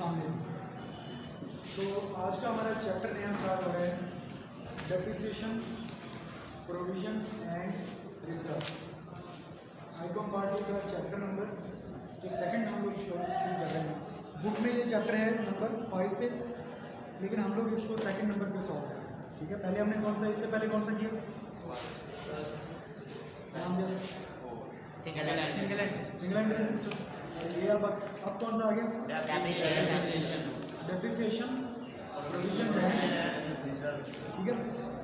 सामने। तो आज का हमारा चैप्टर नया स्टार्ट हो रहा है, depreciation, provisions and reserve. Icon part का चैप्टर नंबर जो सेकंड हम लोग शुरू कर रहे हैं। बुक में ये चैप्टर है नंबर 5 पे, लेकिन हम लोग इसको सेकंड नंबर पे सॉल्व करें। ठीक है, पहले हमने कौन सा, इससे पहले कौन सा किया? Single entry system. ये अब कौन सा आ गया? Depreciation, provisions and. ठीक है,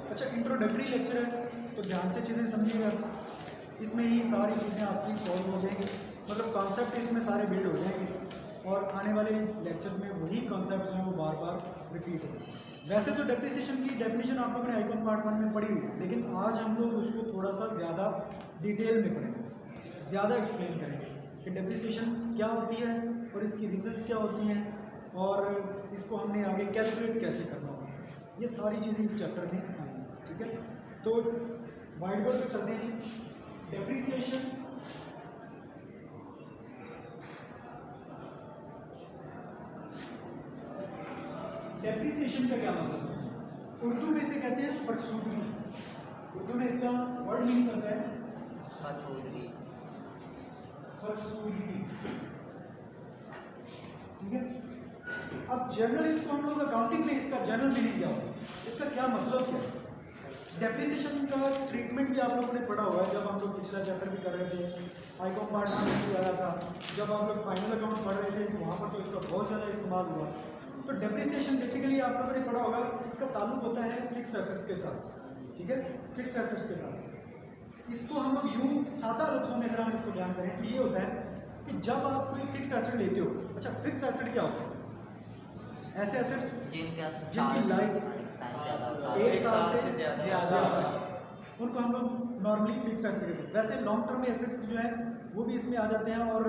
अच्छा इंट्रोडक्टरी लेक्चर है तो ध्यान से चीज़ें समझिएगा। इसमें ही सारी चीज़ें आपकी सॉल्व हो जाएंगी, मतलब कॉन्सेप्ट इसमें सारे बिल्ड हो जाएंगे और आने वाले लेक्चर्स में वही कॉन्सेप्ट्स हैं वो बार बार रिपीट होंगे। वैसे तो डेप्रिसिएशन की डेफिनेशन आप लोगों ने आइकॉन पार्ट 1 में पढ़ी हुई है, लेकिन आज हम लोग उसको थोड़ा सा ज़्यादा डिटेल में पढ़ेंगे, ज़्यादा एक्सप्लेन करेंगे कि डेप्रिसिएशन क्या होती है और इसकी रीजंस क्या होती हैं और इसको हमने आगे कैलकुलेट कैसे करना होगा। ये सारी चीज़ें इस चैप्टर में आएंगी। ठीक है, तो व्हाइट बोर्ड पे चलते हैं। डेप्रिसिएशन डेप्रिसिएशन का क्या मतलब है? उर्दू में से कहते हैं फरसूदगी। उर्दू में इसका वर्ड मीनिंग होता है फरसूदगी। ठीक है, अब जनरल इसको हम लोग अकाउंटिंग में इसका जनरल मीनिंग क्या होता है, इसका क्या मतलब क्या है? डेप्रिसिएशन का ट्रीटमेंट भी आप लोगों ने पढ़ा हुआ है जब हम लोग पिछला चैप्टर भी कर रहे थे, आइकॉन पार्ट में भी आया था। जब आप लोग फाइनल अकाउंट पढ़ रहे थे तो वहाँ पर तो इसका बहुत ज़्यादा इस्तेमाल हुआ। तो डेप्रिसिएशन बेसिकली आप लोगों ने पढ़ा होगा, इसका ताल्लुक होता है फिक्स्ड एसेट्स के साथ। ठीक है, फिक्स्ड एसेट्स के साथ इसको हम लोग यूँ सादा लफ्ज़ों में अगर हम इसको बयान करें तो ये होता है कि जब आप कोई फिक्स्ड एसेट लेते हो। अच्छा, फिक्स्ड एसेट क्या होता है? ऐसे एसेट्स जिनकी लाइफ 1 साल से ज़्यादा, उनको हम लोग नॉर्मली फिक्स्ड एसेट कहते हैं। वैसे लॉन्ग टर्म एसेट्स जो हैं वो भी इसमें आ जाते हैं और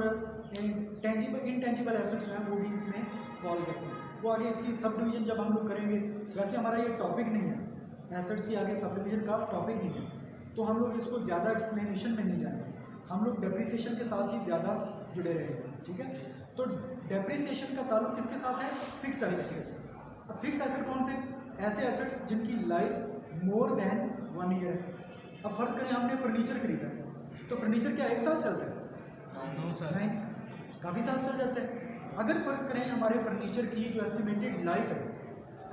इनटेंजिबल एसेट्स जो हैं वो भी इसमें फॉल करते हैं। वो आगे इसकी सब डिवीजन जब हम लोग करेंगे, वैसे हमारा ये टॉपिक नहीं है, एसेट्स की आगे सब डिवीजन का टॉपिक नहीं है, तो हम लोग इसको ज़्यादा एक्सप्लेनेशन में नहीं जाएंगे, हम लोग डेप्रिसिएशन के साथ ही ज़्यादा जुड़े रहेंगे। ठीक है, तो डेप्रिसिएशन का ताल्लुक किसके साथ है? फिक्स्ड एसेट्स के साथ। अब फिक्स्ड एसेट कौन से? ऐसे एसेट्स जिनकी लाइफ मोर देन 1 ईयर है। अब फर्ज करें हमने फर्नीचर खरीदा, तो फर्नीचर क्या 1 साल चलता है? नहीं, काफ़ी साल चल जाता है। अगर फर्ज करें हमारे फर्नीचर की जो एस्टिमेटेड लाइफ है,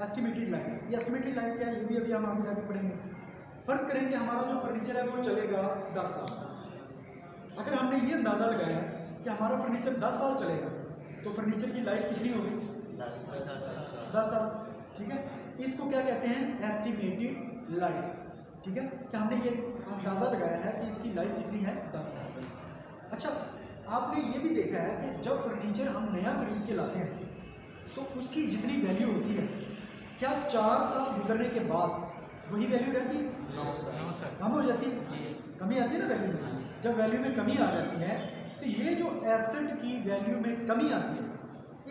एस्टिमेटेड लाइफ क्या है ये भी अभी हम आगे जाके पढ़ेंगे। फर्ज करें कि हमारा जो फर्नीचर है वो चलेगा 10 साल। अगर हमने ये अंदाज़ा लगाया कि हमारा फर्नीचर 10 साल चलेगा तो फर्नीचर की लाइफ कितनी होगी? 10 साल। ठीक है, इसको क्या कहते हैं? Estimated life. ठीक है, कि हमने ये अंदाज़ा लगाया है कि इसकी लाइफ कितनी है? 10 साल। अच्छा, आपने ये भी देखा है कि जब फर्नीचर हम नया खरीद के लाते हैं तो उसकी जितनी वैल्यू होती है, क्या 4 साल गुजरने के बाद वही वैल्यू रहती है? कम हो जाती है, कमी आती है ना वैल्यू में। जब वैल्यू में कमी आ जाती है तो ये जो एसेट की वैल्यू में कमी आती है,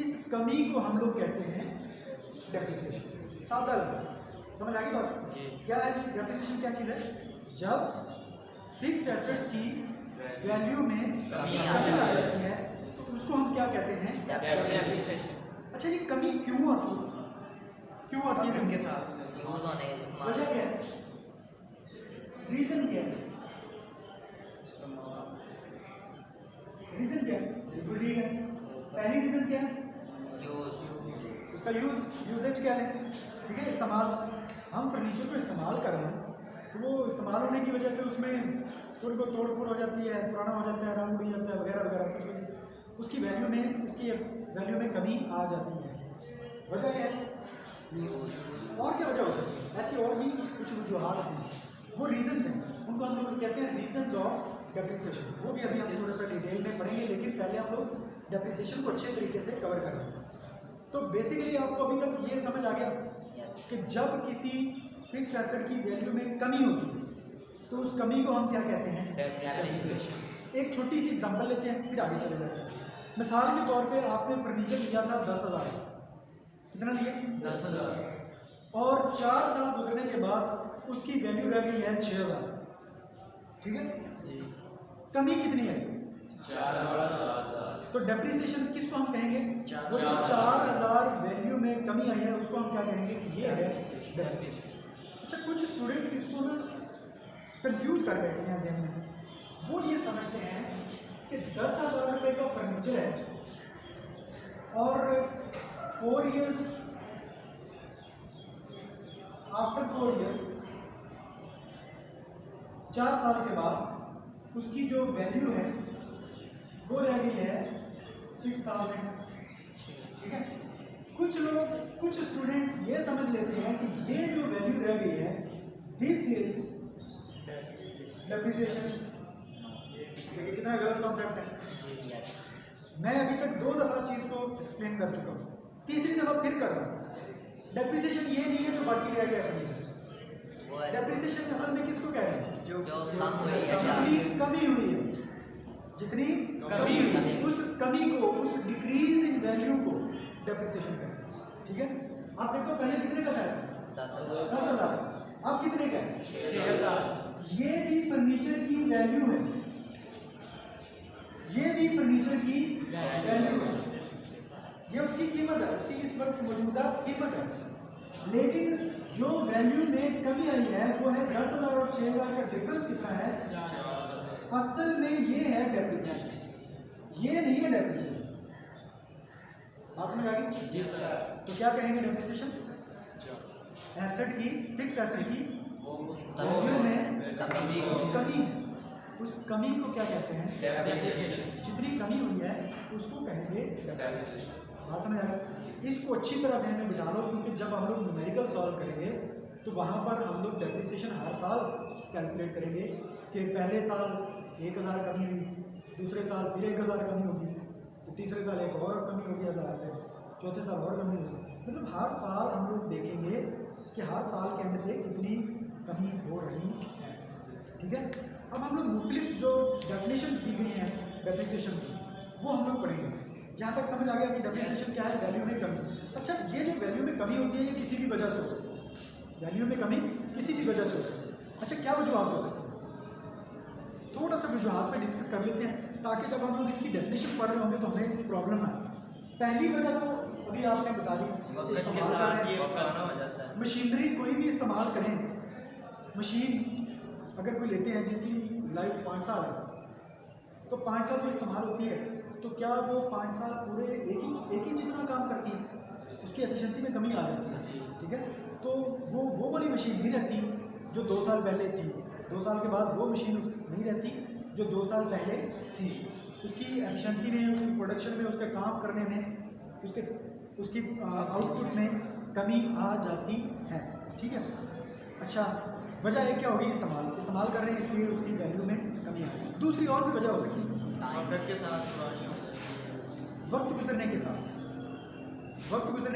इस कमी को हम लोग कहते हैं डेप्रिसिएशन। सादा लफ्ज़ समझ आ गई बात? क्या है जी डेप्रिसिएशन? क्या चीज़ है? जब फिक्स्ड एसेट्स की वैल्यू में कमी आ जाती है तो उसको हम क्या कहते हैं? डेप्रिसिएशन। अच्छा, ये कमी क्यों आती है? क्यों आती है? इनके साथ वजह क्या है? रीजन क्या है? रीजन क्या है? बिल्कुल ठीक है। पहली रीजन क्या है? उसका यूजेज क्या है? ठीक है, इस्तेमाल। हम फर्नीचर को इस्तेमाल कर रहे हैं तो वो इस्तेमाल होने की वजह से उसमें थोड़ी बहुत तोड़ फोड़ हो जाती है, पुराना हो जाता है, रंग उड़ जाता है वगैरह वगैरह, कुछ उसकी वैल्यू में कमी आ जाती है। वजह क्या है? और क्या वजह हो सकती है? ऐसी और भी कुछ वजूहात हैं, वो रीजंस हैं, उनको हम लोग कहते हैं रीजंस ऑफ डेप्रिसिएशन। वो भी अभी हम थोड़ा सा डिटेल में पढ़ेंगे, लेकिन पहले हम लोग डेप्रिसिएशन को अच्छे तरीके से कवर कर रहे हैं। तो बेसिकली आपको अभी तक ये समझ आ गया कि जब किसी फिक्स एसेट की वैल्यू में कमी होती है तो उस कमी को हम क्या कहते हैं? डेप्रिसिएशन। एक छोटी सी एग्जांपल लेते हैं, फिर आगे चले जाते हैं। मिसाल के तौर पे आपने फर्नीचर लिया था 10,000। कितना लिया? 10,000। और 4 साल गुजरने के बाद उसकी वैल्यू रह गई है 6,000। ठीक है, कमी कितनी है? 4,000। तो डेप्रिसिएशन किसको हम कहेंगे? वो जो 4,000 कमी आई है उसको हम क्या कहेंगे कि ये है डेप्रिसिएशन। अच्छा, कुछ स्टूडेंट्स इसको ना कंफ्यूज कर बैठे हैं ज़हन में। वो ये समझते हैं कि 10,000 रुपये का फर्नीचर है और 4 years, आफ्टर 4 years 4 साल के बाद उसकी जो वैल्यू है वो रह गई है 6,000। ठीक है, कुछ स्टूडेंट्स ये समझ लेते हैं कि ये जो वैल्यू रह गई है दिस इज डेप्रिसिएशन। देखिए कितना गलत कॉन्सेप्ट है। मैं अभी तक 2 दफ़ा चीज़ को एक्सप्लेन कर चुका हूँ, तीसरी दफ़ा फिर कर रहा हूँ। डेप्रिसिएशन ये नहीं है जो बाकी रह गया फर्नीचर। डेप्रिसिएशन असल में किसको कह रहे हैं? जो कम हुई है, जितनी कमी हुई है, जितनी कमी हुई उस कमी को, उस डिक्रीज इन वैल्यू को डेप्रिसिएशन कहते हैं। ठीक है, आप देखो पहले कितने का था? 10,000। अब कितने का है? 6,000। ये भी फर्नीचर की वैल्यू है, ये भी फर्नीचर की वैल्यू है, ये उसकी कीमत है, उसकी इस वक्त मौजूदा कीमत है। लेकिन जो वैल्यू में कमी आई है वो है 10,000 और 6,000 का डिफरेंस कितना है? असल में ये है डेप्रिसिएशन, ये नहीं है डेप्रिसिएशन। बात समझ आ गई? जी सर। तो क्या कहेंगे डेप्रिसिएशन? एसेट की, फिक्स्ड एसेट की वैल्यू में कमी, उस कमी को क्या कहते हैं? डेप्रिसिएशन। जितनी कमी हुई है उसको कहेंगे डेप्रिसिएशन। बात समझ आ गई? इसको अच्छी तरह ज़हन में बिठा लो, क्योंकि जब हम लोग न्यूमेरिकल सॉल्व करेंगे तो वहाँ पर हम लोग डेप्रिसिएशन हर साल कैलकुलेट करेंगे कि पहले साल 1,000 कमी हुई, दूसरे साल फिर 1,000 कमी होगी, तो तीसरे साल एक और कमी होगी 1,000 पे, चौथे साल और कमी होगी। मतलब हर साल हम लोग देखेंगे कि हर साल के एंड पे कितनी कमी हो रही है। ठीक है, अब हम लोग मुख्तलिफ जो डेफिनेशन दी गई हैं डेप्रिसिएशन की वो हम लोग पढ़ेंगे। यहाँ तक समझ आ गया कि डेप्रिसिएशन क्या है? वैल्यू में कमी। अच्छा, ये जो वैल्यू में कमी होती है ये किसी भी वजह से हो सकती है। वैल्यू में कमी किसी भी वजह से हो सकती है। अच्छा, क्या वजूहत हो सकती है? थोड़ा सा वजूहत में डिस्कस कर लेते हैं ताकि जब हम लोग इसकी डेफिनेशन पढ़ रहे होंगे तो हमें प्रॉब्लम ना आए। पहली वजह तो अभी आपने बता दी, मशीनरी कोई भी इस्तेमाल करें, मशीन अगर कोई लेते हैं जिसकी लाइफ 5 साल है तो 5 साल जो इस्तेमाल होती है तो क्या वो 5 साल पूरे एक ही जितना काम करती है? उसकी एफिशिएंसी में कमी आ जाती है। ठीक है, तो वो वाली मशीन नहीं रहती जो 2 साल पहले थी, 2 साल के बाद वो मशीन नहीं रहती जो 2 साल पहले थी। उसकी एफिशिएंसी में, उसकी प्रोडक्शन में, उसके काम करने में, उसकी आउटपुट में कमी आ जाती है। ठीक है, अच्छा, वजह एक क्या होगी? इस्तेमाल कर रहे हैं इसलिए उसकी वैल्यू में कमी आ रही है। दूसरी और भी वजह हो सकती है, वक्त गुजरने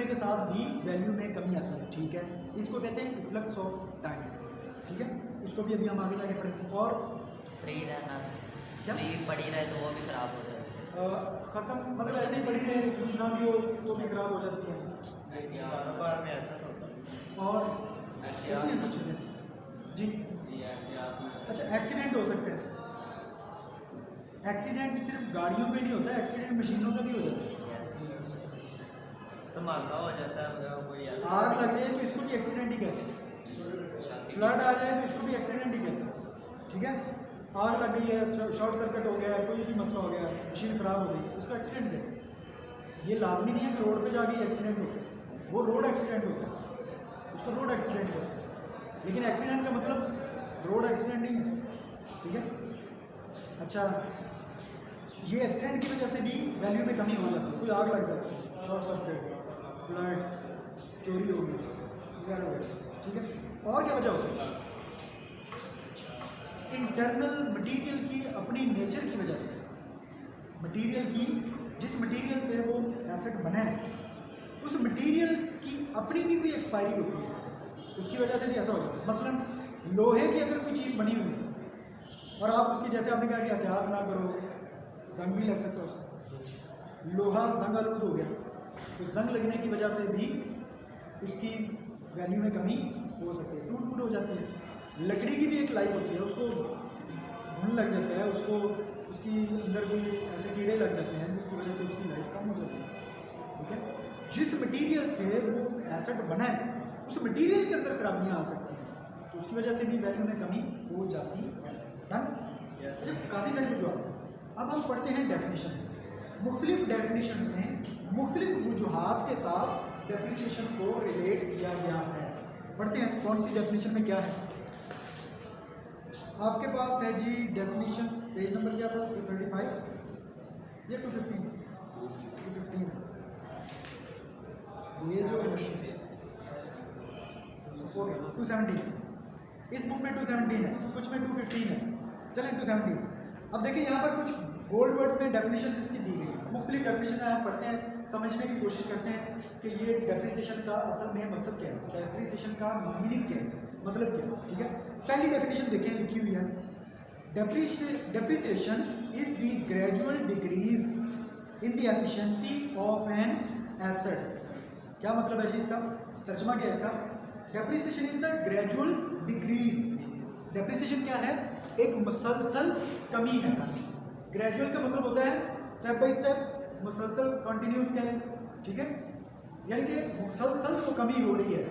के साथ भी वैल्यू में कमी आती है। ठीक है, इसको कहते हैं इफ्लक्स ऑफ टाइम। ठीक है, इसको भी अभी हम आगे जाके पढ़ेंगे। और फ्री रहना, क्या फ्री पड़ी रहे तो वो भी खराब हो जाए, ख़त्म, मतलब ऐसे ही पड़ी रहे, यूज़ ना भी हो तो भी खराब हो जाती है। कारोबार में ऐसा तो होता है। और होती है कुछ चीज़ें जी। अच्छा, एक्सीडेंट हो सकते हैं। एक्सीडेंट सिर्फ गाड़ियों में नहीं होता, एक्सीडेंट मशीनों का भी हो जाता है। धमाका हो जाता है, कोई ऐसा आग लग जाए तो इसको भी एक्सीडेंट ही कहते हैं, फ्लड आ जाए तो इसको भी एक्सीडेंट ही कहते हैं। ठीक है, आग लग गई है, शॉर्ट सर्किट हो गया, कोई भी मसला हो गया, मशीन ख़राब हो गई, इसको एक्सीडेंट कहते हैं। ये लाजमी नहीं है कि रोड पे जाके एक्सीडेंट होता है, वो रोड एक्सीडेंट होता है, उसको रोड एक्सीडेंट कहते हैं। लेकिन एक्सीडेंट का मतलब रोड एक्सीडेंट नहीं है। ठीक है, अच्छा, ये एक्सीडेंट की वजह से भी वैल्यू में कमी हो जाती है। कोई आग लग जाती है, शॉर्ट सर्किट, फ्लड, चोरी हो गई वगैरह वगैरह। ठीक है, और क्या वजह हो सकती है? इंटरनल मटेरियल की अपनी नेचर की वजह से, मटेरियल की, जिस मटेरियल से वो एसेट बना है उस मटेरियल की अपनी भी कोई एक्सपायरी होती है, उसकी वजह से भी ऐसा हो जाता है। मसलन लोहे की अगर कोई चीज़ बनी हुई है और आप उसकी, जैसे आपने कहा कि एहतियात ना करो, जंग भी लग सकता है उसको, लोहा जंग आलूद हो गया तो जंग लगने की वजह से भी उसकी वैल्यू में कमी हो सकती है, टूट फूट हो जाती है। लकड़ी की भी एक लाइफ होती है, उसको घुन लग जाता है, उसको उसकी अंदर कोई ऐसे कीड़े लग जाते हैं जिसकी वजह से उसकी लाइफ कम हो जाती है। ठीक है, जिस मटेरियल से वो एसेट बना है उस मटेरियल के अंदर खराबियां आ सकती हैं, तो उसकी वजह से भी वैल्यू में कमी हो जाती है। डन? अच्छा, काफ़ी सारी वजूहत हैं। अब हम पढ़ते हैं डेफिनेशंस। मुख्तलिफ डेफिनेशंस में मुख्तलिफ वजूहात के साथ डेप्रिसिएशन को रिलेट किया गया है। पढ़ते हैं कौन सी डेफिनेशन में क्या है। आपके पास है जी डेफिनेशन, पेज नंबर क्या था, 235 या 215? 215 ये जो 217, इस बुक में 217 है, कुछ में 215 है। चलें 217। अब देखिए यहाँ पर कुछ बोल्ड वर्ड्स में डेफिनेशन इसकी दी गई है। मुख्तलिफ डेफिनेशन हम पढ़ते हैं, समझने की कोशिश करते हैं कि ये डेप्रिसिएशन का असल में मकसद क्या है, डेप्रिसिएशन का मीनिंग क्या है, मतलब क्या है। ठीक है, पहली डेफिनेशन देखें, लिखी हुई है, depreciation is the gradual decrease in the efficiency of an asset. क्या मतलब है जी इसका, तर्जुमा क्या है इसका? Depreciation is the gradual decrease. Depreciation क्या है? एक मुसलसल कमी है। ग्रेजुअल का मतलब होता है स्टेप बाय स्टेप, मुसलसल कंटिन्यूस क्या है। ठीक है, यानी कि मुसलसल तो कमी हो रही है।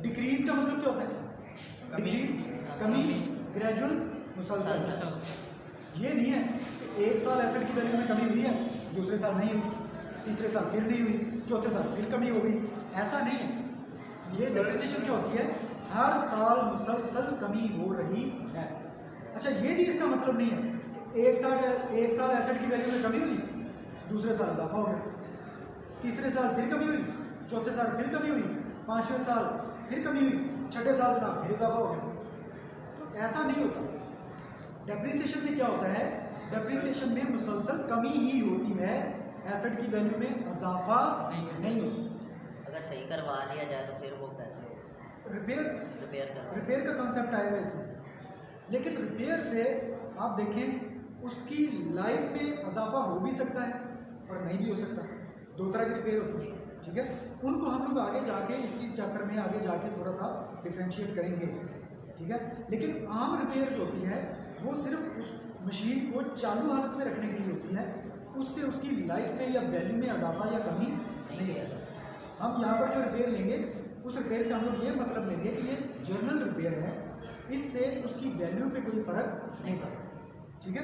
डिक्रीज का मतलब क्या होता है? डिक्रीज कमी, ग्रेजुअल मुसलसल। ये नहीं है कि एक साल एसेट की वैल्यू में कमी हुई है, दूसरे साल नहीं हुई, तीसरे साल फिर नहीं हुई, चौथे साल फिर कमी हो गई, ऐसा नहीं है। ये डेप्रिसिएशन क्या होती है? हर साल मुसलसल कमी हो रही है। अच्छा, ये भी इसका मतलब नहीं है कि एक साल एसेट की वैल्यू में कमी हुई, दूसरे साल इजाफा हो गया, तीसरे साल फिर कमी हुई, चौथे साल फिर कमी हुई, पाँचवें साल फिर कमी हुई, छठे साल जनाब फिर इजाफा हो गया। तो ऐसा नहीं होता। डेप्रिसिएशन में क्या होता है? डेप्रिसिएशन में मुसलसल कमी ही होती है, एसेट की वैल्यू में इजाफा नहीं होता। अगर सही करवा लिया जाए तो फिर वो कैसे रिपेयर का कॉन्सेप्ट आएगा इसमें। लेकिन रिपेयर से आप देखें उसकी लाइफ में इजाफा हो भी सकता है और नहीं भी हो सकता। दो तरह की रिपेयर होती है। ठीक है, उनको हम लोग आगे जाके इसी चैप्टर में आगे जाके थोड़ा सा डिफ्रेंशिएट करेंगे। ठीक है, लेकिन आम रिपेयर जो होती है वो सिर्फ उस मशीन को चालू हालत में रखने के लिए होती है, उससे उसकी लाइफ में या वैल्यू में इजाफा या कमी नहीं होती। हम यहाँ पर जो रिपेयर लेंगे उस रिपेयर से हम लोग ये मतलब लेंगे कि ये जर्नल रिपेयर है, इससे उसकी वैल्यू पे कोई फर्क नहीं पड़ता। ठीक है,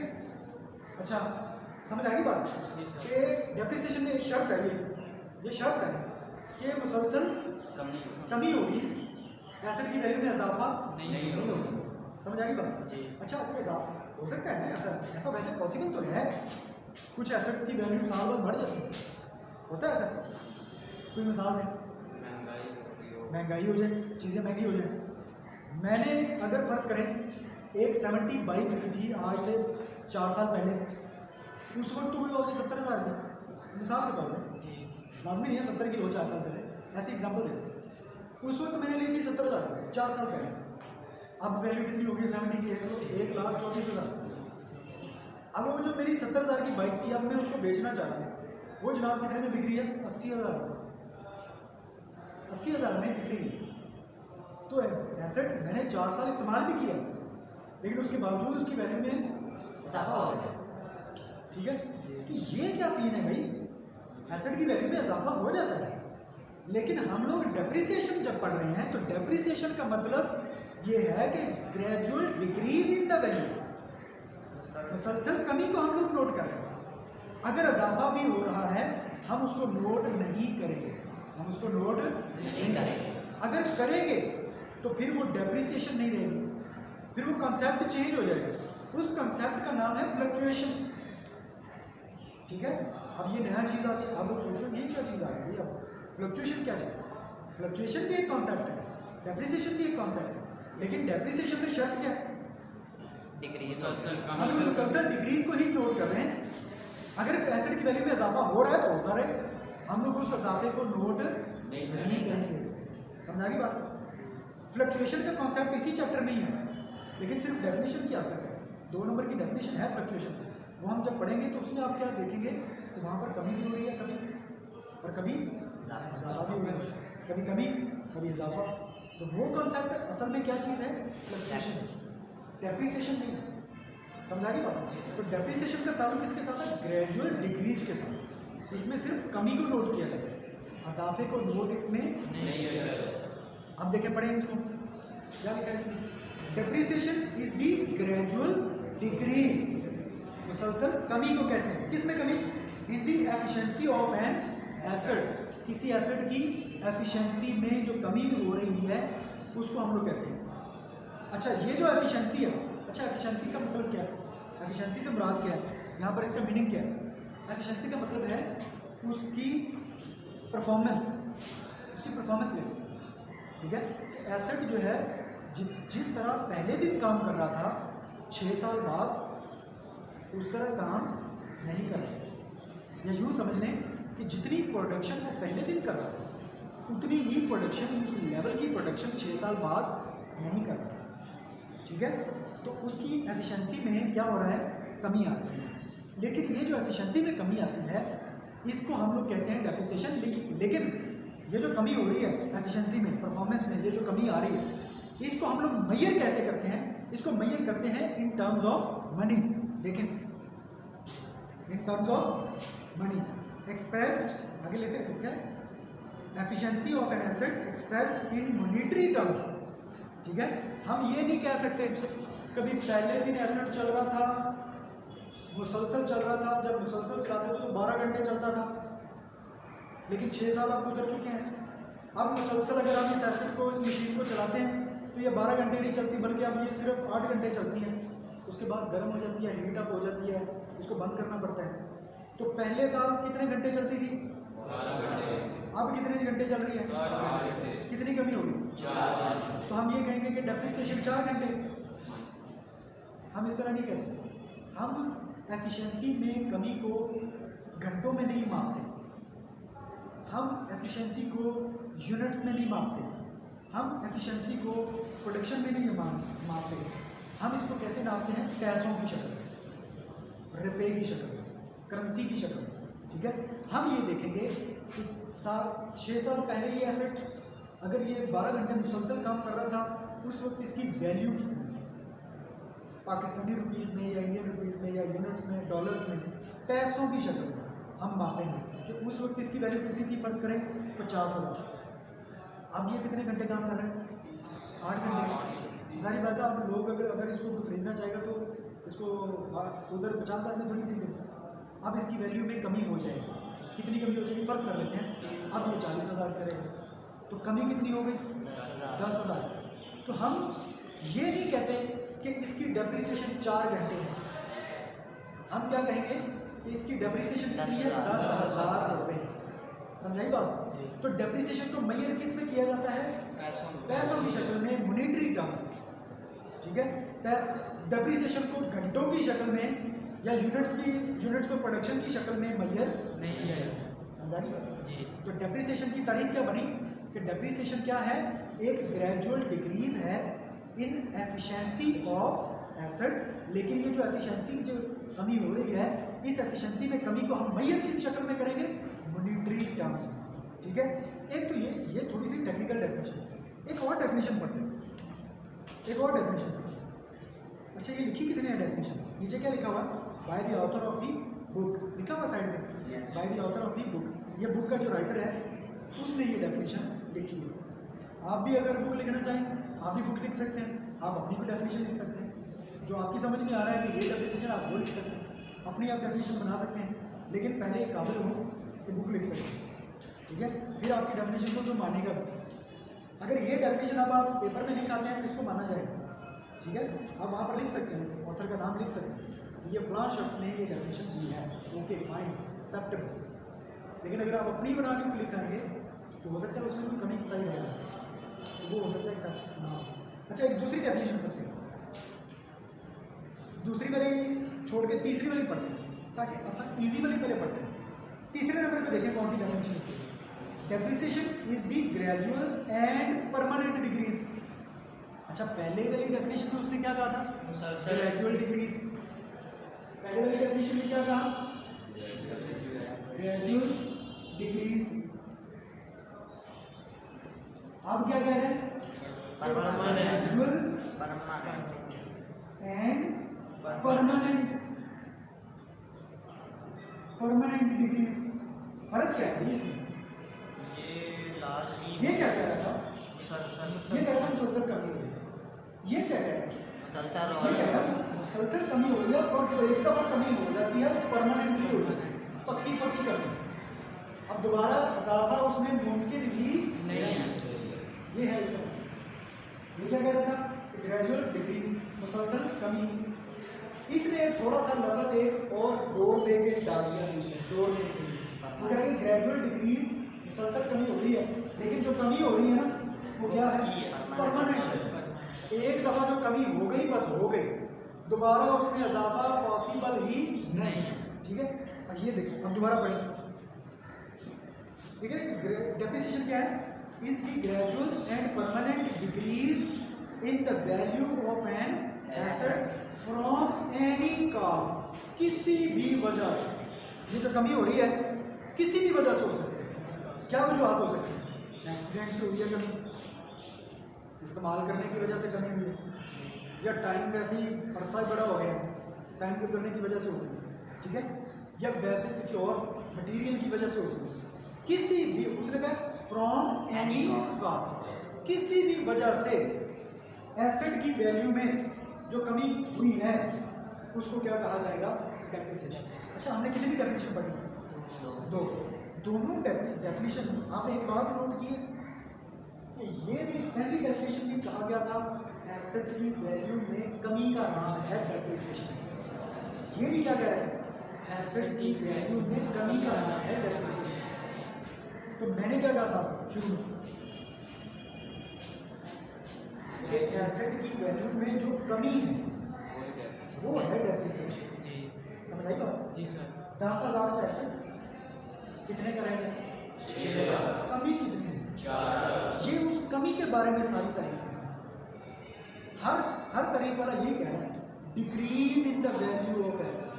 अच्छा समझ आ गई बात कि डेप्रिसिएशन में एक शर्त है, ये शर्त है कि मुसलसल कमी होगी, एसेट की वैल्यू में इजाफा नहीं होगी। समझ आ गई बात? अच्छा, आपको इजाफा हो सकता है ना, ऐसा वैसे पॉसिबल तो है, कुछ एसेट्स की वैल्यू साल बाद बढ़ जाती है, होता है ऐसा? कोई मिसाल है? महंगाई हो जाए, चीज़ें महंगी हो जाए। मैंने अगर फ़र्ज़ करें एक 70 बाइक ली थी आज से 4 साल पहले, उस वक्त तो वही होगी 70,000 की, मिसाल के तौर पर, लाजमी नहीं है 70 की हो 4 साल पहले, ऐसे एग्जांपल दें। उस वक्त मैंने ली थी 70,000 4 साल पहले, अब वैल्यू कितनी होगी? 70 की है तो 1,34,000। अब वो जो मेरी 70,000 की बाइक थी, अब मैं उसको बेचना चाह रहा हूँ, वो जनाब कितने में बिक रही है? 80,000 में बिक रही है। तो एसेट मैंने 4 साल इस्तेमाल भी किया, लेकिन उसके बावजूद उसकी वैल्यू में इजाफा हो गया। ठीक है, तो ये क्या सीन है भाई? एसेट की वैल्यू में इजाफा हो जाता है, लेकिन हम लोग डेप्रिसिएशन जब पढ़ रहे हैं तो डेप्रिसिएशन का मतलब ये है कि gradual decrease in the value, मुसलसल कमी को हम लोग नोट कर रहे हैं। अगर इजाफा भी हो रहा है हम उसको नोट नहीं करेंगे, हम उसको नोट नहीं करेंगे। अगर करेंगे तो फिर वो डेप्रिसिएशन नहीं रहेगी, फिर वो कंसेप्ट चेंज हो जाएगा। उस कंसेप्ट का नाम है फ्लक्चुएशन। ठीक है, अब ये नया चीज़ आ गई, आप लोग सोच रहे हो ये क्या चीज़ आ गई? अब फ्लक्चुएशन क्या चीज़ है? फ्लक्चुएशन भी एक कॉन्सेप्ट है, डेप्रिसिएशन भी एक कॉन्सेप्ट है, लेकिन डेप्रिसिएशन में शर्त क्या है? डिक्रीज। हम लोग मुसलसल डिक्रीज को ही नोट कर रहे हैं। अगर एसेट की वैल्यू में इजाफा हो रहा है तो होता रहे, हम लोग उस इजाफे को नोट नहीं करेंगे। समझा गई बात? फ्लक्चुएशन का कॉन्सेप्ट इसी चैप्टर में ही है, लेकिन सिर्फ डेफिनेशन की हद तक है। 2 नंबर की डेफिनेशन है फ्लक्चुएशन, वो हम जब पढ़ेंगे तो उसमें आप क्या देखेंगे कि वहाँ पर कमी भी हो रही है कभी, और कभी इजाफा भी हो रहा है, कभी कमी कभी इजाफा। तो वो कॉन्सेप्ट असल में क्या चीज़ है? फ्लक्चुएशन, डेप्रिसिएशन नहीं है। समझा गई बात? तो डेप्रिसिएशन का ताल्लुक किसके साथ है? ग्रेजुअल डिक्रीज के साथ। इसमें सिर्फ कमी को नोट किया जाता है, अजाफे को नोट इसमें नहीं करेगा। अब देखें पढ़ें इसको, क्या लिखा है इसमें? Depreciation is the gradual decrease, मुसलसल कमी को कहते हैं। किस में कमी? In the efficiency of an asset, किसी एसेट की एफिशिएंसी में जो कमी हो रही है उसको हम लोग कहते हैं। अच्छा ये जो एफिशिएंसी है, अच्छा एफिशिएंसी का मतलब क्या है? एफिशिएंसी से मुराद क्या है? यहाँ पर इसका मीनिंग क्या है? एफिशिएंसी का मतलब है उसकी परफॉर्मेंस, उसकी परफॉर्मेंस लेवल, ठीक है? एसेट जो है जिस तरह पहले दिन काम कर रहा था 6 साल बाद उस तरह काम नहीं कर रहा। या यूँ समझ लें कि जितनी प्रोडक्शन वो पहले दिन कर रहा था उतनी ही प्रोडक्शन, उस लेवल की प्रोडक्शन 6 साल बाद नहीं कर रहा, ठीक है? तो उसकी एफिशिएंसी में क्या हो रहा है? कमी आ रही है। लेकिन ये जो एफिशिएंसी में कमी आती है इसको हम लोग कहते हैं डेप्रिसिएशन। लेकिन ये जो कमी हो रही है एफिशिएंसी में, परफॉर्मेंस में, ये जो कमी आ रही है इसको हम लोग मेजर कैसे करते हैं? इसको मेजर करते हैं इन टर्म्स ऑफ मनी। देखें, in terms of money expressed, आगे लिखे efficiency of an asset expressed in monetary terms, ठीक है? हम ये नहीं कह सकते कभी पहले दिन एसेट चल रहा था, मुसलसल चल रहा था, जब मुसलसल चलाते थे तो 12 घंटे चलता था, लेकिन 6 साल अब गुजर चुके हैं। अब मुसलसल अगर हम इस एसेट को, इस मशीन को चलाते हैं तो ये 12 घंटे नहीं चलती, बल्कि अब ये सिर्फ 8 घंटे चलती है। उसके बाद गर्म हो जाती है, हीट अप हो जाती है, उसको बंद करना पड़ता है। तो पहले साल कितने घंटे चलती थी? 12 घंटे। अब कितने घंटे चल रही है? 8 घंटे। कितनी कमी होगी? 4 घंटे। तो हम ये कहेंगे कि डेप्रिसिएशन 4 घंटे। हम इस तरह नहीं कहते। हम एफिशिएंसी में कमी को घंटों में नहीं मापते, हम एफिशिएंसी को यूनिट्स में नहीं मापते, हम एफिशिएंसी को प्रोडक्शन में नहीं मापते। हम इसको कैसे नापते हैं? पैसों की शक्ल, रुपए की शक्ल, करेंसी की शक्ल, ठीक है? हम ये देखेंगे कि 6 साल पहले ये एसेट अगर ये 12 घंटे मुसलसल काम कर रहा था उस वक्त इसकी वैल्यू कितनी थी? पाकिस्तानी रुपीज़ में या इंडियन रुपीज़ में या यूनिट्स में, डॉलर्स में, पैसों की शक्ल में हम मापेंगे कि उस वक्त इसकी वैल्यू कितनी थी। फ़र्ज़ करें 50,000। अब ये कितने घंटे काम कर रहे हैं? 8 घंटे। सारी बात है, अब लोग अगर इसको कोई खरीदना चाहेगा तो इसको उधर 50,000 में थोड़ी खरीदेगा। अब इसकी वैल्यू में कमी हो जाएगी। कितनी कमी हो जाएगी? फ़र्ज़ कर लेते हैं अब ये 40,000 करेगा, तो कमी कितनी हो गई? 10,000। तो हम ये नहीं कहते कि इसकी डेप्रिसिएशन 4 घंटे है। हम क्या कहेंगे कि इसकी डेप्रिसिएशन कितनी है? 10,000 रुपये। समझाई बात? तो डेप्रिसिएशन को मेजर किस में किया जाता है? पैसों की शक्ल में, मॉनेटरी टर्म्स में, ठीक है? डेप्रिसिएशन को घंटों की शक्ल में या यूनिट्स ऑफ प्रोडक्शन की शक्ल में मेजर नहीं किया जाता। समझाई बात? तो डेप्रिसिएशन की तारीफ क्या बनी कि डेप्रिसिएशन क्या है? एक ग्रेजुअल डिक्रीज है इन एफिशिएंसी ऑफ एसेट। लेकिन ये जो एफिशिएंसी जो कमी हो रही है, इस एफिशिएंसी में कमी को हम मेजर किस शक्ल में करेंगे? मॉनेटरी टर्म्स में, ठीक है? एक तो ये थोड़ी सी टेक्निकल डेफिनेशन है। एक और डेफिनेशन पढ़ते हैं, एक और डेफिनेशन पढ़ते हैं। अच्छा ये लिखी कितने हैं डेफिनेशन? नीचे क्या लिखा हुआ? By the author of the book लिखा हुआ साइड में, by the author of the book. ये बुक का जो राइटर है उसने ये डेफिनेशन लिखी है। आप भी अगर बुक लिखना चाहें आप भी बुक लिख सकते हैं, आप अपनी भी डेफिनेशन लिख सकते हैं। जो आपकी समझ में आ रहा है कि ये डेफिनेशन आप वो लिख सकते हैं, अपनी आप डेफिनेशन बना सकते हैं, लेकिन पहले इस काबिल हो कि बुक लिख सकते हैं, ठीक है? फिर आपकी डेफिनेशन को जो मानेगा, अगर ये डेफिनेशन आप पेपर में लिख आते हैं तो इसको माना जाएगा, ठीक है? आप वहाँ पर लिख सकते हैं, इस ऑथर का नाम लिख सकते हैं, ये फलां शख्स ने ये डेफिनेशन दी है, ओके फाइन, एक्सेप्टेबल। लेकिन अगर आप अपनी बना के लिखाएंगे तो हो सकता है उसमें कोई कमी बताई रह जाए, तो वो हो सकता है एक्सेप्ट ना। अच्छा एक दूसरी डेफिनेशन करते हैं, दूसरी वाली छोड़ के तीसरी वाली पढ़ते हैं ताकि आसान इजी वाली पहले पढ़ते हैं। तीसरे नंबर पे देखें कौन सी डेफिनेशन होती है? Depreciation is the gradual and permanent decrease. अच्छा पहले वाली डेफिनेशन में उसने क्या कहा था? Gradual decrease. पहले वाली डेफिनेशन में क्या कहा? Gradual decrease. अब क्या कह रहे हैं? Gradual and permanent decrease. फर्क क्या है इसमें? ये कह रहा है मुसलसल कमी हो रही है। ये क्या कह रहा है? मुसलसल ये कह रहा और है मुसलसल कमी हो रही है और जो एक दफा कमी हो जाती है परमानेंटली हो जाती है, पक्की पक्की कमी। अब दोबारा इजाफा उसमें मुमकिन ही नहीं ये है इसका मतलब। ये क्या कह रहा था? ग्रेजुअल डिक्रीज, मुसलसल कमी। इसने थोड़ा सा लफ्ज़ एक और जोर दे के डाल दिया बीच में, जोर देने के लिए। वो कह रहा है कि ग्रेजुअल डिक्रीज, मुसलसल कमी हो रही है, लेकिन जो कमी हो रही है ना वो क्या है? परमानेंट है। एक दफ़ा जो कमी हो गई बस हो गई, दोबारा उसमें इजाफा पॉसिबल ही नहीं है। ठीक है, अब ये देखिए, हम दोबारा पढ़ें। ठीक है, डेप्रिसिएशन क्या है? Is the gradual and permanent decrease in the value of an asset from any cause, किसी भी वजह से। ये जो कमी हो रही है किसी भी वजह से हो सकती है। क्या वजूहत हो सकती है? एक्सीडेंट से हुई है कमी, इस्तेमाल करने की वजह से कमी हुई है, या टाइम वैसे ही अरसा ही बड़ा हो गया, टाइम गुजरने की वजह से हो गई। ठीक है, या वैसे किसी और मटेरियल की वजह से हो गई। किसी भी, उसने कहा फ्रॉम एनी कॉज, किसी भी वजह से एसेट की वैल्यू में जो कमी हुई है उसको क्या कहा जाएगा? डेप्रिसिएशन। अच्छा, हमने कितनी डेफिनेशन पढ़ी? दो। दोनों डेफिनेशन आपने एक बात नोट की कि ये भी पहली डेफिनेशन में कहा गया था एसेट की वैल्यू में कमी का नाम है डेप्रिसिएशन। ये भी क्या कह रहे हैं? एसेट की वैल्यू में कमी का नाम है डेप्रिसिएशन। तो मैंने क्या कहा था शुरू में कि एसेट की वैल्यू में जो कमी है वो है डेप्रिसिएशन। जी समझ आई बात? जी सर। 10,000 का एसेट कितने का रहेगा? 6,000। कमी कितनी है? 4,000। ये उस कमी के बारे में सारी तारीफ है। हर तारीफ वाला ये कह रहा है decrease in the value of asset,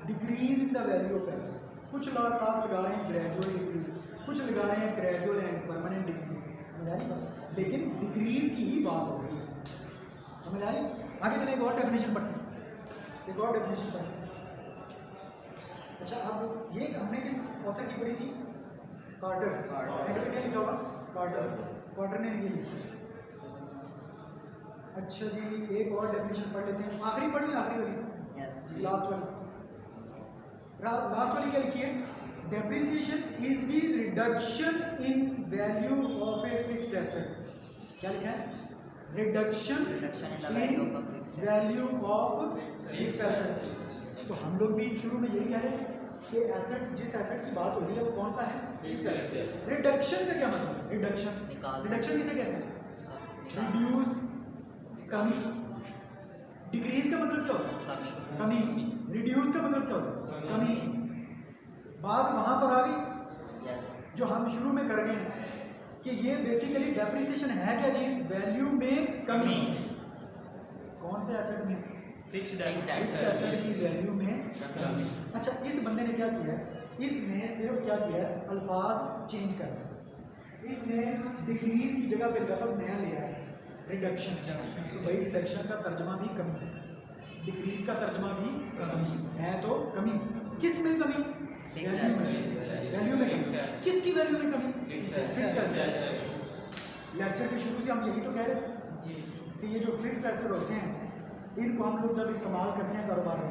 decrease in the value of asset. कुछ लोग साथ लगा रहे हैं ग्रेजुअल डिक्रीज, कुछ लगा रहे हैं ग्रेजुअल एंड परमानेंट डिक्रीज। समझ आ रही बात? लेकिन डिक्रीज की ही बात हो रही है। समझ आ रही? आगे चले, एक और डेफिनेशन पढ़ते हैं, एक और डेफिनेशन पढ़ते हैं। अच्छा, अब ये हमने किस ऑथर की पढ़ी थी? कार्टर। एंड में क्या लिखा होगा? कार्टर। कार्टर ने ये लिखी। अच्छा जी, एक और डेफिनेशन पढ़ लेते हैं। आखिरी पढ़ लें, आखिरी वाली, यस लास्ट वाली। लास्ट वाली क्या लिखी है? Depreciation is the reduction in value of a fixed asset. क्या लिखा है? Reduction Reduction in the value of a fixed asset. Value of fixed asset. तो हम लोग भी शुरू में यही कह रहे थे कि एसेट, जिस एसेट की बात हो रही है वो कौन सा है? Fixed asset. रिडक्शन का क्या मतलब? रिडक्शन, निकाल। रिडक्शन किसे कहते हैं? रिड्यूस, कमी। डिक्रीज का मतलब क्या होता है? कमी कमी। रिड्यूस का मतलब क्या होता है? कमी। बात वहां पर आ गई यस जो हम शुरू में कर गए हैं कि ये बेसिकली डेप्रिसिएशन है क्या चीज? वैल्यू में कमी। कौन से एसेट में? फिक्स्ड Fixed फिक्स्ड एसेट की वैल्यू में कमी। अच्छा, इस बंदे ने क्या किया है? इसने सिर्फ क्या किया है? अल्फाज चेंज कर दिए। इसने डिक्रीज की जगह पे लफ्ज नया लिया है, रिडक्शन। तो भाई रिडक्शन का तर्जमा भी कमी, डिक्रीज का तर्जमा भी कमी है। तो कमी किस में? कमी वैल्यू में। वैल्यू में कमी। किसकी वैल्यू में कमी? Fixed asset. लेक्चर के शुरू से हम यही तो कह रहे हैं कि ये जो फिक्स्ड एसेट होते हैं इनको हम लोग जब इस्तेमाल करते हैं कारोबार में,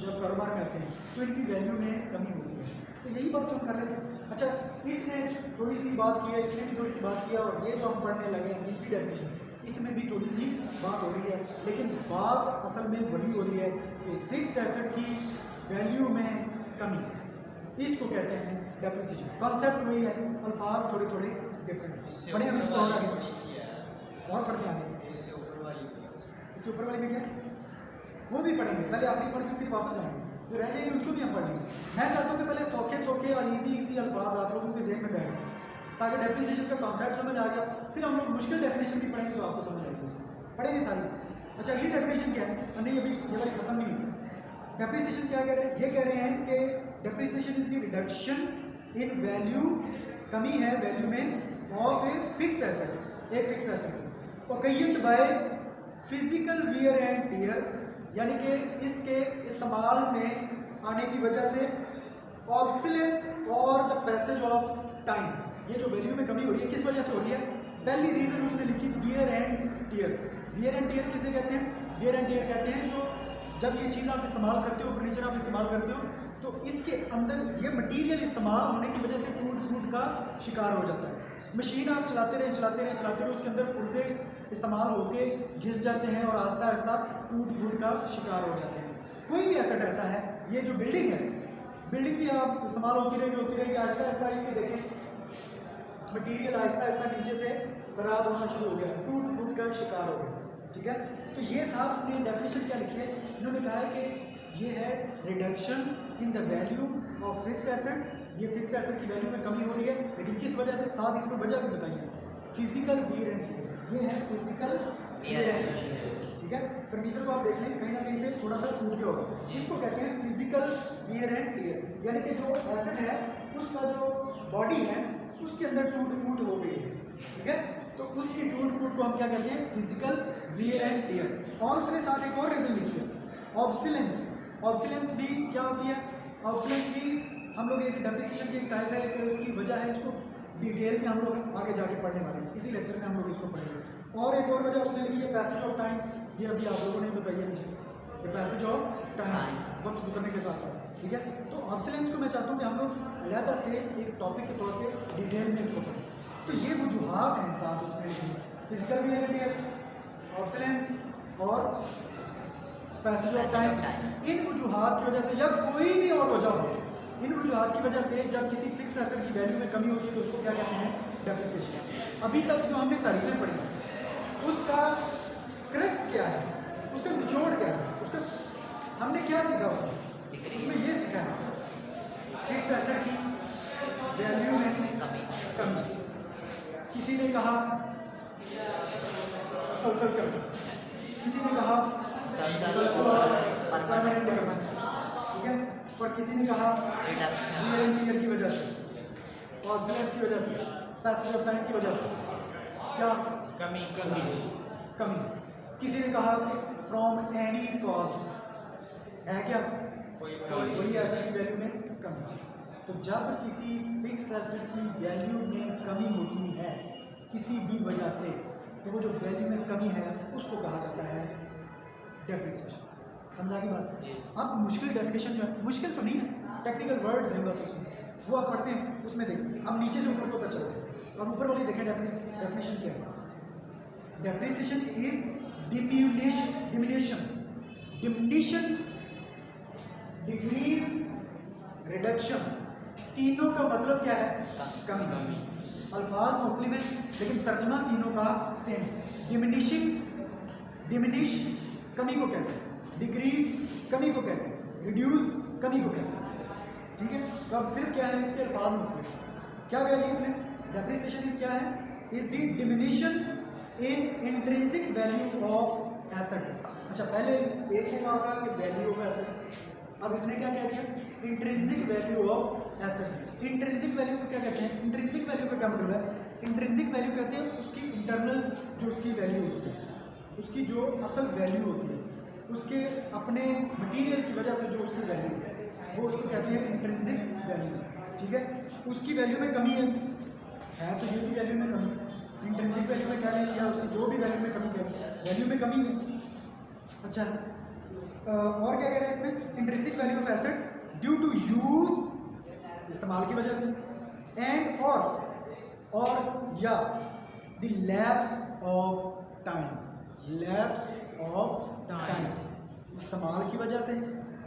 जब कारोबार करते हैं तो इनकी वैल्यू में कमी होती है। तो यही बात तो हम कर रहे थे। अच्छा, इसने थोड़ी सी बात की है, इसने भी थोड़ी सी बात किया, और ये जो हम पढ़ने लगे हैं तीसरी डेफिनेशन, इसमें भी थोड़ी सी बात हो रही है। लेकिन बात असल में वही हो रही है कि फिक्स्ड एसेट की वैल्यू में कमी, इसको कहते हैं डेप्रिसिएशन। कॉन्सेप्ट वही है, अल्फाज थोड़े थोड़े डिफरेंट। पढ़े हम इसको और आगे, और पढ़ते हैं आगे। इससे ऊपर वाली इससे ऊपर वाले में क्या है वो भी पढ़ेंगे, पहले आखिरी पढ़ के फिर वापस जाएंगे, जो रह जाएगी उसको भी हम पढ़ेंगे। मैं चाहता हूँ कि पहले सौखे सौखे और इजी अल्फाज आप लोगों के जहन में बैठ जाए, ताकि डेफिनेशन का कॉन्सेप्ट समझ आ गया। फिर हम लोग मुश्किल डेफिनेशन भी पढ़ेंगे तो आपको समझ आएगी उसको, पढ़ेंगे सारी। अच्छा, अगली डेफिनेशन क्या है? नहीं, अभी ये वाली खत्म नहीं हुई। डेप्रिसिएशन क्या कह रहे हैं? ये कह रहे हैं कि depreciation is the reduction in value, कमी है वैल्यू में, ऑफ ए फिक्स्ड एसेट, एक fixed asset, occasioned by physical wear and tear, यानी कि इसके इस्तेमाल में आने की वजह से, ऑब्सोलेंस और द पैसेज ऑफ टाइम। ये जो वैल्यू में कमी हो रही है किस वजह से हो रही है? पहली रीजन उसने लिखी wear and tier. Wear and tier किसे कहते हैं? वियर एंड टियर कहते हैं जो जब ये चीज़ आप इस्तेमाल करते हो, फर्नीचर आप इस्तेमाल करते हो, तो इसके अंदर ये मटेरियल इस्तेमाल होने की वजह से टूट का शिकार हो जाता है। मशीन आप चलाते रहे उसके अंदर पुर्जे इस्तेमाल होके घिस जाते हैं और आहिस्ता आहिस्ता टूट का शिकार हो जाते हैं। कोई भी एसेट ऐसा है, ये जो बिल्डिंग है, बिल्डिंग भी आप इस्तेमाल होती रहेगी आहिस्ता आहिस्ता इसे देखें मटेरियल आहिस्ता आहिस्ता नीचे से खराब होना शुरू हो गया, टूट का शिकार हो गया। ठीक है, तो ये साहब ने डेफिनेशन क्या लिखी है? इन्होंने कहा है कि ये है reduction in the value of fixed asset. ये फिक्स्ड एसेट की वैल्यू में कमी हो रही है, लेकिन किस वजह से? साथ इसमें वजह भी बताइए। फिजिकल वियर एंड टियर, ये है फिजिकल वियर एंड टियर। ठीक है, फर्नीचर को आप देख लें कहीं ना कहीं से थोड़ा सा टूट गया होगा, इसको कहते हैं फिजिकल वियर एंड टियर। यानी कि जो एसेट है उसका जो बॉडी है उसके अंदर टूट हो गई है। ठीक है, तो उसकी टूट को हम क्या कहते हैं? Physical wear and tier. और उसने साथ एक और रीजन लिखी है, ऑब्सिलेंस। ऑब्सिलेंस भी क्या होती है? ऑब्सिलेंस भी हम लोग एक डेप्रिसिएशन की एक टाइप है, लेकिन इसकी वजह है, इसको डिटेल में हम लोग आगे जाके पढ़ने वाले हैं, इसी लेक्चर में हम लोग इसको पढ़ेंगे। और एक और वजह उसने लिखी है पैसेज ऑफ टाइम। ये अभी आप लोगों ने बताइए मुझे, ये पैसेज ऑफ टाइम, वक्त गुजरने के साथ साथ। ठीक है, तो ऑब्सिलेंस को मैं चाहता हूँ कि हम लोग अलहदा से एक टॉपिक के तौर पे डिटेल में इसको पढ़ें। तो ये वजूहात हैं साथ उसमें लिखी, फिजिकल वियर एंड टियर, ऑब्सिलेंस और पैसेज ऑफ टाइम। इन वजूहात की वजह से या कोई भी और वजह हो, इन वजूहात की वजह से जब किसी फिक्स एसेट की वैल्यू में कमी होती है तो उसको क्या कहते हैं? डेप्रिसिएशन। अभी तक जो हमने तारीफें पढ़ी उसका क्रक्स क्या है, उसका निचोड़ क्या है, उसका हमने क्या सीखा उसमें ये सीखा है फिक्स एसेट की वैल्यू में कमी। किसी ने कहा सलसल करना, किसी ने कहा परमानेंट करना, ठीक है, और किसी ने कहा वियर एंड टियर की वजह से, ऑब्सिलेंस की वजह से, पैसेज ऑफ टाइम की वजह से क्या कमी। किसी ने कहा कि फ्रॉम एनी कॉज है क्या कोई एसेट की वैल्यू में कमी। तो जब किसी फिक्स एसेट की वैल्यू में कमी होती है किसी भी वजह से, तो वो जो वैल्यू में कमी है उसको कहा जाता है डेप्रिसिएशन। समझा की बात? अब मुश्किल डेफिनेशन जो है, मुश्किल तो नहीं है, टेक्निकल वर्ड्स हैं बस उसमें, वो आप पढ़ते हैं उसमें देखिए। अब नीचे से ऊपर को पता चलता है, अब ऊपर वाली देखें डेफिनेशन क्या है। Depreciation is diminishing, decrease, reduction. तीनों का मतलब क्या है? कमी। अल्फाज मुख्तलिफ हैं लेकिन तर्जमा तीनों का सेम। डिमिनिश कमी को कहते हैं, डिक्रीज कमी को कहते हैं, रिड्यूस कमी को कहते हैं। ठीक है, तो अब सिर्फ क्या है इसके अल्फाज मुख्तलिफ। क्या कह रही है इसमें? डेप्रिसिएशन इज क्या है? Is the diminishing in intrinsic value of asset. अच्छा, पहले एक ने कहा था कि वैल्यू ऑफ एसेट, अब इसने क्या कह दिया? Intrinsic value of asset. Intrinsic value को क्या कहते हैं? इंट्रिंसिक वैल्यू का क्या मतलब है? इंट्रिंसिक वैल्यू कहते हैं उसकी इंटरनल जो उसकी वैल्यू होती है, उसकी जो असल वैल्यू होती है, उसके अपने मटेरियल की वजह से जो उसकी वैल्यू है वो उसको कहते हैं इंट्रिंसिक वैल्यू। ठीक है, उसकी वैल्यू में कमी है तो ये भी वैल्यू में कमी, इंट्रिंसिक वैल्यू में क्या है, या उसकी जो भी वैल्यू में कमी है, वैल्यू में कमी है। अच्छा, और क्या कह रहे हैं इसमें? Intrinsic value of asset due to use, इस्तेमाल की वजह से, एंड और या the lapse of time, lapse of time, इस्तेमाल की वजह से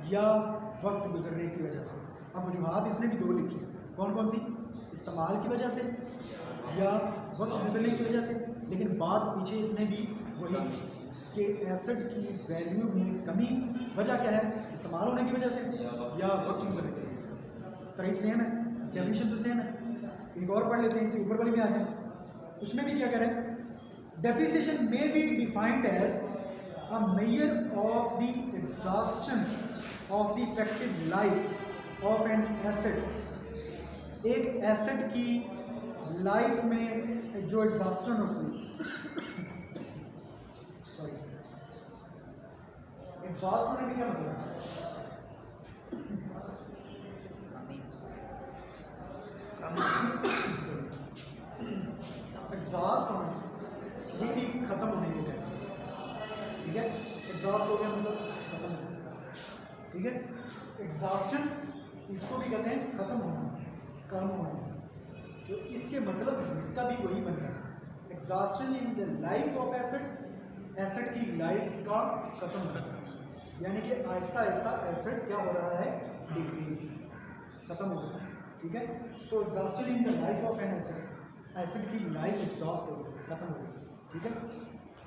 या वक्त गुजरने की वजह से। अब वजूहात इसने भी दो लिखी, कौन कौन सी? इस्तेमाल की वजह से या वक्त गुजरने की वजह से। लेकिन बात पीछे इसने भी वही की कि एसेट की वैल्यू में कमी, वजह क्या है? इस्तेमाल होने की वजह से या वक्त गुजरने की वजह से। तारीफ सेम है, डेफिनेशन तो सेम है। एक और पढ़ लेते हैं, इससे ऊपर वाली में आ जाए, उसमें भी क्या करें? Depreciation may be defined as a measure of the exhaustion of the effective life of an asset. एक एसेट की लाइफ में जो एग्जॉस्शन होती है, सॉरी, एग्जॉस्ट होने का क्या मतलब है? एग्जॉस्ट होना ये भी खत्म होने को कहते हैं, ठीक है। एग्जॉस्ट हो गया मतलब खत्म हो गया, ठीक है। एग्जॉस्शन इसको भी कहते हैं खत्म होना, कम होना। तो इसके मतलब इसका भी वही बनता है, exhaustion in the life of acid, acid की लाइफ का खत्म होना, यानी कि आहिस्ता आहिस्ता एसिड क्या हो रहा है, डिक्रीज, खत्म हो रहा है, ठीक है। तो exhaustion in the life of N acid, acid की लाइफ एग्जॉस्ट हो गई, खत्म हो गई, ठीक है।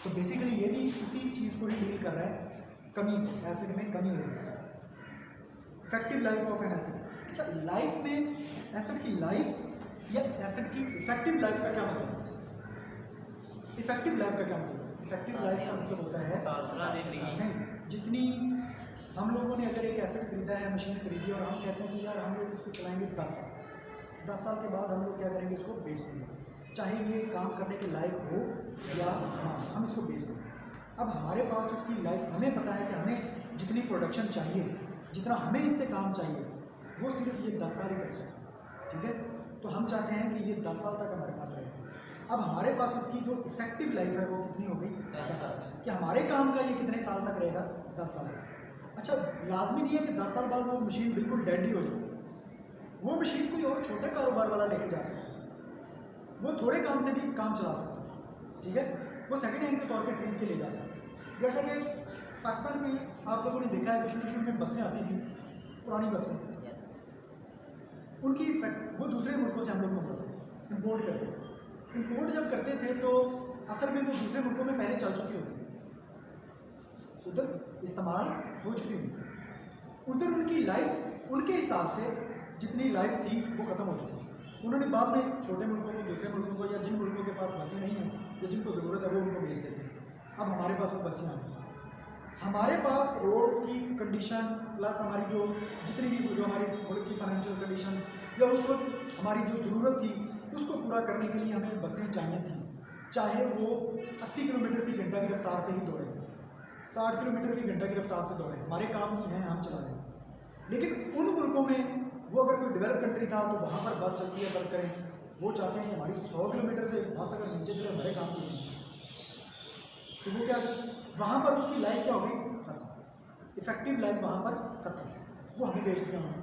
तो बेसिकली ये भी उसी चीज़ को ही डील कर रहा है, कमी, एसिड में कमी हो रही है। Effective life of N acid. अच्छा, लाइफ में एसिड की लाइफ या एसिड की इफेक्टिव लाइफ का क्या मतलब? इफेक्टिव लाइफ का क्या मतलब? इफेक्टिव लाइफ का मतलब होता है तासरा जिंदगी। नहीं, जितनी हम लोगों ने अगर एक एसिड खरीदा है, मशीन खरीदी और हम कहते हैं कि यार हम लोग इसको चलाएंगे 10 साल, 10 साल के बाद हम लोग क्या करेंगे, इसको बेच देंगे, चाहे ये काम करने के लायक हो या ना, हम इसको बेच देंगे। अब हमारे पास उसकी लाइफ, हमें पता है कि हमें जितनी प्रोडक्शन चाहिए, जितना हमें इससे काम चाहिए, वो सिर्फ ये 10 साल ही कर सकते हैं, ठीक है। तो हम चाहते हैं कि ये 10 साल तक हमारे पास रहे। अब हमारे पास इसकी जो इफेक्टिव लाइफ है वो कितनी हो गई, 10 साल। कि हमारे काम का ये कितने साल तक रहेगा, 10 साल। अच्छा, लाजमी नहीं है कि 10 साल बाद वो मशीन बिल्कुल डेड ही हो जाए, वो मशीन कोई और छोटे कारोबार वाला लेके जा सकता है, वो थोड़े काम से भी काम चला सकता है, ठीक है। वो सेकेंड हैंड के तौर पर खरीद के ले जा सकते हैं। जैसा कि पाकिस्तान में आप लोगों ने देखा है कि शुरू में बसें आती थी, पुरानी बसें, उनकी इफेक्ट वो दूसरे मुल्कों से हम लोग मंगवाते थे, इम्पोर्ट करते थे। इम्पोर्ट जब करते थे तो असल में वो दूसरे मुल्कों में पहले चल चुकी होती, उधर इस्तेमाल हो चुकी होती, उधर उनकी लाइफ उनके हिसाब से जितनी लाइफ थी वो ख़त्म हो चुकी। उन्होंने बाद में छोटे मुल्कों को, दूसरे मुल्कों को, या जिन मुल्कों के पास बसें नहीं हैं या जिनको ज़रूरत है वो उनको बेच देते हैं। अब हमारे पास वो बसें आ गई, हमारे पास रोड्स की कंडीशन प्लस हमारी जो जितनी भी जो हमारी मुल्क की फाइनेंशियल कंडीशन या उस वक्त हमारी जो ज़रूरत थी उसको पूरा करने के लिए हमें बसें चाहिए थी, चाहे वो 80 किलोमीटर की घंटा की रफ्तार से ही दौड़े, 60 किलोमीटर की घंटा की रफ्तार से दौड़े, हमारे काम की हैं, हम चला रहे हैं। लेकिन उन मुल्कों में वो अगर कोई डेवलप कंट्री था तो वहाँ पर बस चलती है, फर्ज करें वो चाहते हैं कि हमारी 100 किलोमीटर से बस अगर नीचे चले हमारे काम की नहीं, तो वो क्या, वहाँ पर उसकी लाइफ क्या हो गई, खत्म, इफेक्टिव लाइफ वहाँ पर खत्म, वो हमें बेच दिया हमने।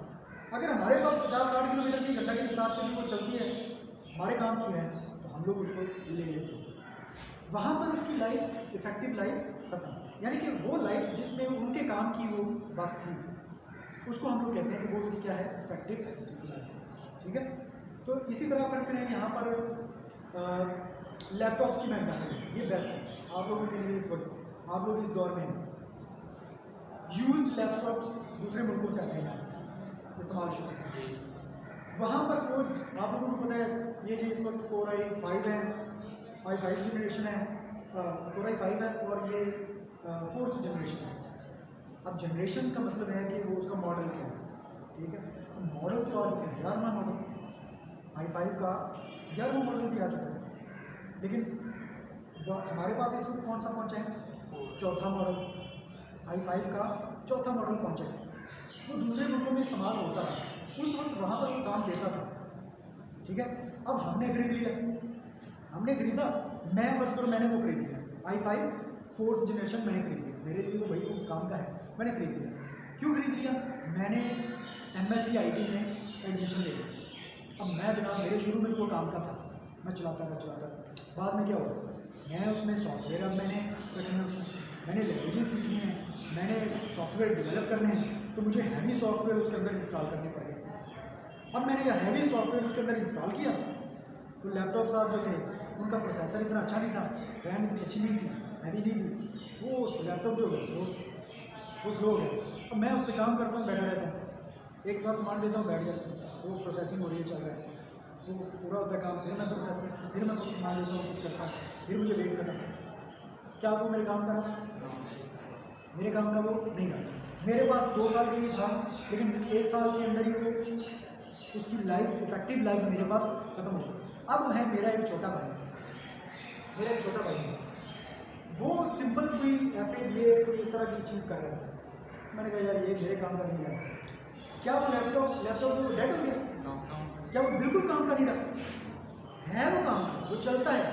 अगर हमारे पास 50-60 किलोमीटर की घंटा की रफ्तार से भी वो चलती है, हमारे काम की है, तो हम लोग उसको ले लेते हैं, वहाँ पर उसकी लाइफ, इफेक्टिव लाइफ खत्म, यानी कि वो लाइफ जिसमें उनके काम की वो बस थी, उसको हम लोग कहते हैं कि वो उसकी क्या है, इफेक्टिव लाइफ, ठीक है। तो इसी तरह फर्ज करें यहाँ पर लैपटॉप्स की मैं एग्जाम्पल दूँ, ये बेस्ट है आप लोगों के लिए इस वक्त, आप लोग इस दौर में यूज्ड लैपटॉप्स दूसरे मुल्कों से आते हैं इस्तेमाल शुरू करते हैं, वहाँ पर कोई आप लोगों को पता है ये जी इस वक्त Core i5 है, i5 जनरेशन है, Core i5 है और ये 4th जनरेशन है। अब जनरेशन का मतलब है कि वो उसका मॉडल क्या है, ठीक है। मॉडल तो आ चुके हैं, 11वां मॉडल i5 का 11वां मॉडल भी आ चुका है, लेकिन हमारे पास इस वक्त कौन सा पहुँचा है, 4था मॉडल, i5 का 4था मॉडल पहुँचा है। वो दूसरे मुल्कों में इस्तेमाल होता है, उस वक्त वहाँ पर वो काम देता था, ठीक है। अब हमने खरीद लिया, हमने खरीदा, मैं फर्ज करो मैंने वो खरीद लिया, i5 4th जनरेशन मैंने खरीद लिया, मेरे लिए तो वही वो काम का है, मैंने खरीद लिया। क्यों खरीद लिया, मैंने MSc IT में एडमिशन ले लिया। अब मैं जनाब मेरे शुरू में तो वो काम का था, मैं चलाता था, बाद में क्या हुआ, मैं उसमें सॉफ्टवेयर अब मैंने रखने हैं, उसमें मैंने लैंग्वेजेस सीखनी है, मैंने सॉफ्टवेयर डेवलप करने हैं, तो मुझे हैवी सॉफ्टवेयर उसके अंदर इंस्टॉल करने पड़ गए। अब मैंने ये हैवी सॉफ्टवेयर उसके अंदर इंस्टॉल किया, तो लैपटॉप साहब जो थे उनका प्रोसेसर इतना अच्छा नहीं था, रैम इतनी अच्छी नहीं थी, हैवी नहीं थी, वो लैपटॉप जो है वो स्लो हो गया। अब मैं उस पर काम करता हूँ, बैठा रहता हूँ, एक बार कमांड देता हूँ, बैठ जाता हूँ, वो प्रोसेसिंग हो रही है, चल रहा है, वो पूरा होता है काम, फिर मैं प्रोसेसिंग, फिर मैं कमांड देता हूँ, कुछ करता हूँ, फिर मुझे वेट करना, क्या वो मेरे काम का मेरे काम का वो नहीं करता। मेरे पास 2 साल के लिए था, लेकिन 1 साल के अंदर ही वो उसकी लाइफ, इफेक्टिव लाइफ मेरे पास ख़त्म हो गई। अब है मेरा एक छोटा भाई है, वो सिंपल कोई FA BA कोई इस तरह की चीज़ कर रहा है, मैंने कहा यार ये मेरे काम का नहीं है, क्या वो लैपटॉप जो डेड हो गया, क्या वो बिल्कुल काम का नहीं रहा है, वो काम वो चलता है,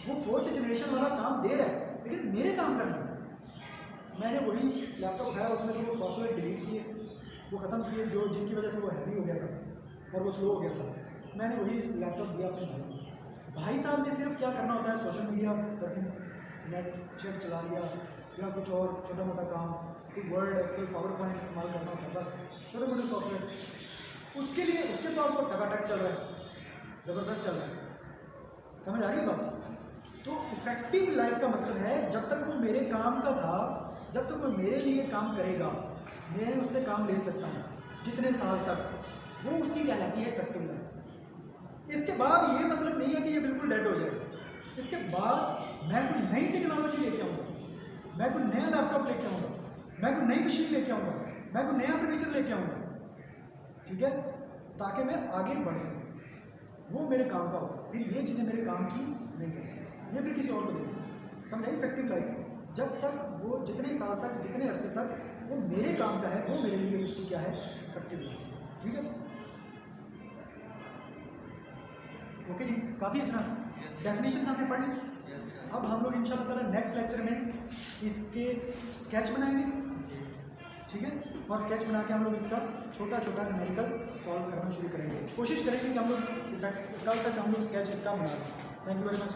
वो 4th जनरेशन वाला काम दे रहा है लेकिन मेरे काम का नहीं। मैंने वही लैपटॉप उठाया, उसमें से वो सॉफ्टवेयर डिलीट किए, वो ख़त्म किए जो जिनकी वजह से वो हैवी हो गया था और वो स्लो हो गया था। मैंने वही इस लैपटॉप दिया अपने भाई को। भाई साहब ने सिर्फ क्या करना होता है, social media surfing, net check चला लिया या कुछ और छोटा मोटा काम, कोई वर्ड एक्सेल पावर पॉइंट इस्तेमाल करना होता है, बस छोटे मोटे सॉफ्टवेयर। उसके लिए उसके पास वो टकाटक चल रहा है, ज़बरदस्त चल रहा है। समझ आ रही है बात? तो इफेक्टिव लाइफ का मतलब है जब तक वो मेरे काम का था, जब तक वो मेरे लिए काम करेगा, मैं उससे काम ले सकता हूँ जितने साल तक, वो उसकी कहलाती है इफेक्टिव लाइफ। इसके बाद ये मतलब नहीं है कि ये बिल्कुल डेड हो जाए। इसके बाद मैं कोई नई टेक्नोलॉजी लेके आऊँगा, मैं कोई नया लैपटॉप लेके आऊँगा, मैं कोई नई मशीन लेके आऊँगा, मैं कोई नया फर्नीचर लेके आऊँगा, ठीक है, ताकि मैं आगे बढ़ सकूँ, वो मेरे काम का हो। फिर ये चीज़ें मेरे काम की नहीं है, ये फिर किसी और को देंगे। समझाइए? इफेक्टिव लाइफ जब तक वो जितने साल तक, जितने अरसे तक वो मेरे काम का है, वो मेरे लिए उसकी क्या है, इफेक्टिव लाइफ। ठीक है, ओके जी, काफ़ी इतना डेफिनेशन हमने पढ़ ली। अब हम लोग इंशाल्लाह ताला नेक्स्ट लेक्चर में इसके स्केच बनाएंगे, ठीक है, और स्केच बना के हम लोग इसका छोटा छोटा न्यूमेरिकल सॉल्व करना शुरू करेंगे। कोशिश करेंगे कि हम लोग कल तक हम लोग स्केच इसका बना लें। Thank you very much.